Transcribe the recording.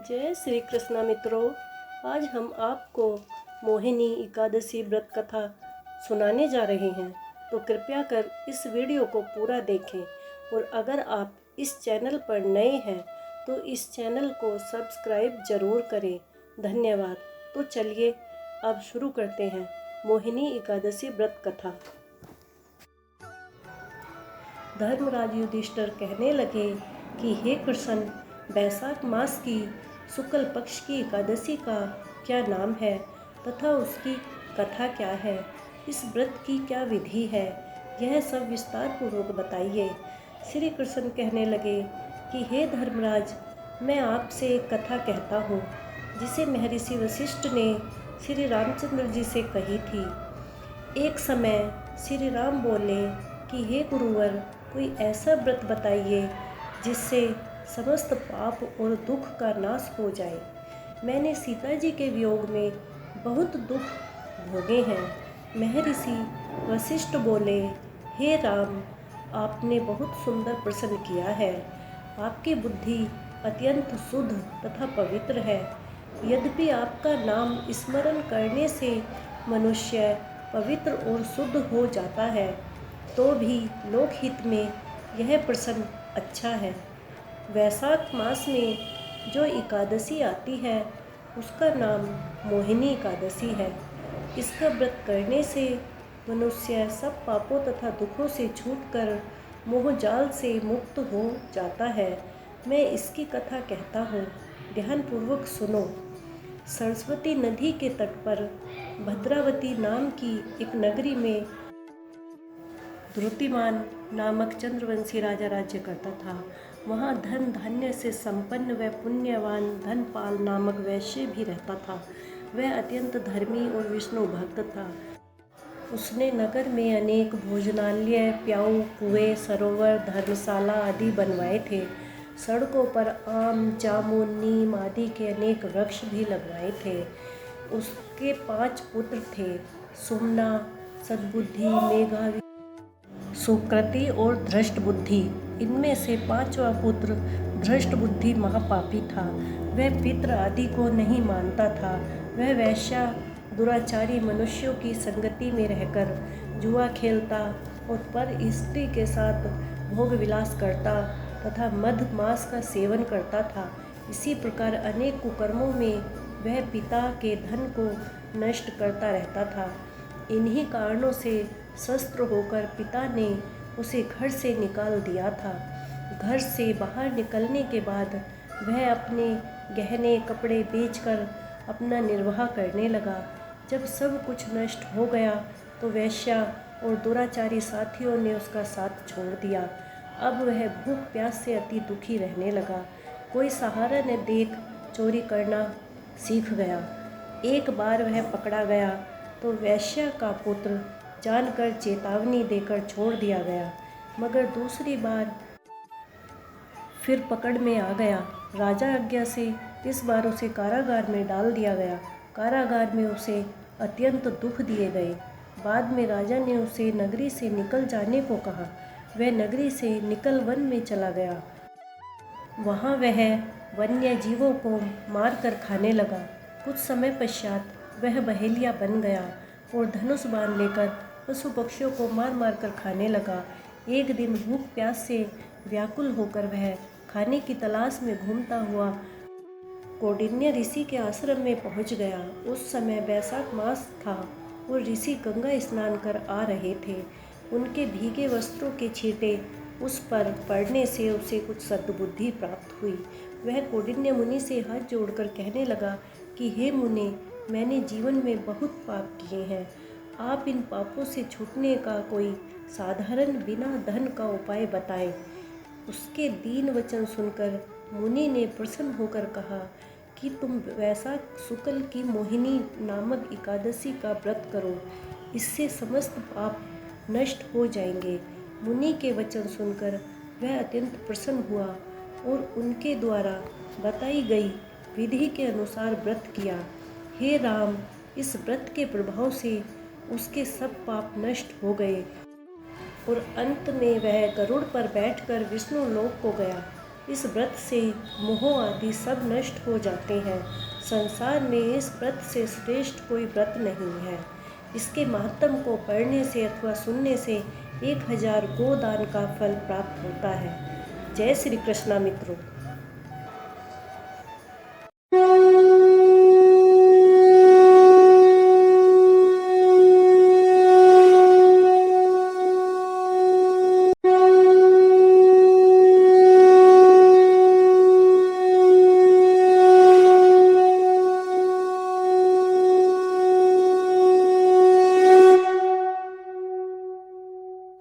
जय श्री कृष्ण मित्रों। आज हम आपको मोहिनी एकादशी व्रत कथा सुनाने जा रहे हैं, तो कृपया कर इस वीडियो को पूरा देखें। और अगर आप इस चैनल पर नए हैं तो इस चैनल को सब्सक्राइब जरूर करें। धन्यवाद। तो चलिए अब शुरू करते हैं मोहिनी एकादशी व्रत कथा। धर्मराज युधिष्ठिर कहने लगे कि हे कृष्ण, वैशाख मास की शुक्ल पक्ष की एकादशी का क्या नाम है तथा उसकी कथा क्या है, इस व्रत की क्या विधि है, यह सब विस्तार पूर्वक बताइए। श्री कृष्ण कहने लगे कि हे धर्मराज, मैं आपसे एक कथा कहता हूँ जिसे महर्षि वशिष्ठ ने श्री रामचंद्र जी से कही थी। एक समय श्री राम बोले कि हे गुरुवर, कोई ऐसा व्रत बताइए जिससे समस्त पाप और दुख का नाश हो जाए। मैंने सीता जी के वियोग में बहुत दुख भोगे हैं। महर्षि वशिष्ठ बोले, हे राम, आपने बहुत सुंदर प्रश्न किया है। आपकी बुद्धि अत्यंत शुद्ध तथा पवित्र है। यद्यपि आपका नाम स्मरण करने से मनुष्य पवित्र और शुद्ध हो जाता है, तो भी लोकहित में यह प्रश्न अच्छा है। वैशाख मास में जो एकादशी आती है उसका नाम मोहिनी एकादशी है। इसका व्रत करने से मनुष्य सब पापों तथा दुखों से छूटकर मोहजाल से मुक्त हो जाता है। मैं इसकी कथा कहता हूँ, ध्यानपूर्वक सुनो। सरस्वती नदी के तट पर भद्रावती नाम की एक नगरी में द्रुतिमान नामक चंद्रवंशी राजा राज्य करता था। वहाँ धन धान्य से संपन्न व पुण्यवान धनपाल नामक वैश्य भी रहता था। वह अत्यंत धर्मी और विष्णु भक्त था। उसने नगर में अनेक भोजनालय, प्याऊ, कुएं, सरोवर, धर्मशाला आदि बनवाए थे। सड़कों पर आम, जामुन, नीम आदि के अनेक वृक्ष भी लगवाए थे। उसके 5 पुत्र थे, सुमना, सद्बुद्धि, मेघा, सुकृति और धृष्ट बुद्धि। इनमें से 5वां पुत्र धृष्ट बुद्धि महापापी था। वह पितृ आदि को नहीं मानता था। वह वैश्या दुराचारी मनुष्यों की संगति में रहकर जुआ खेलता और पर स्त्री के साथ भोग विलास करता तथा मद मांस का सेवन करता था। इसी प्रकार अनेक कुकर्मों में वह पिता के धन को नष्ट करता रहता था। इन्हीं कारणों से शस्त्र होकर पिता ने उसे घर से निकाल दिया था। घर से बाहर निकलने के बाद वह अपने गहने कपड़े बेचकर अपना निर्वाह करने लगा। जब सब कुछ नष्ट हो गया तो वेश्या और दुराचारी साथियों ने उसका साथ छोड़ दिया। अब वह भूख प्यास से अति दुखी रहने लगा। कोई सहारा न देख चोरी करना सीख गया। एक बार वह पकड़ा गया तो वेश्या का पुत्र जानकर चेतावनी देकर छोड़ दिया गया, मगर दूसरी बार फिर पकड़ में आ गया। राजा आज्ञा से इस बार उसे कारागार में डाल दिया गया। कारागार में उसे अत्यंत दुख दिए गए। बाद में राजा ने उसे नगरी से निकल जाने को कहा। वह नगरी से निकल वन में चला गया। वहाँ वह वन्य जीवों को मार कर खाने लगा। कुछ समय पश्चात वह बहेलिया बन गया और धनुष बाण लेकर पशु पक्षियों को मार मार कर खाने लगा। एक दिन भूख प्यास से व्याकुल होकर वह खाने की तलाश में घूमता हुआ कौंडिन्य ऋषि के आश्रम में पहुंच गया। उस समय वैशाख मास था और ऋषि गंगा स्नान कर आ रहे थे। उनके भीगे वस्त्रों के छींटे उस पर पड़ने से उसे कुछ सद्बुद्धि प्राप्त हुई। वह कौंडिन्य मुनि से हाथ जोड़कर कहने लगा कि हे मुने, मैंने जीवन में बहुत पाप किए हैं। आप इन पापों से छूटने का कोई साधारण बिना धन का उपाय बताएं। उसके दीन वचन सुनकर मुनि ने प्रसन्न होकर कहा कि तुम वैशाख शुक्ल की मोहिनी नामक एकादशी का व्रत करो, इससे समस्त पाप नष्ट हो जाएंगे। मुनि के वचन सुनकर वह अत्यंत प्रसन्न हुआ और उनके द्वारा बताई गई विधि के अनुसार व्रत किया। हे राम, इस व्रत के प्रभाव से उसके सब पाप नष्ट हो गए और अंत में वह गरुड़ पर बैठकर विष्णु लोक को गया। इस व्रत से मोह आदि सब नष्ट हो जाते हैं। संसार में इस व्रत से श्रेष्ठ कोई व्रत नहीं है। इसके महात्म को पढ़ने से अथवा सुनने से 1000 गोदान का फल प्राप्त होता है। जय श्री कृष्णा मित्रों।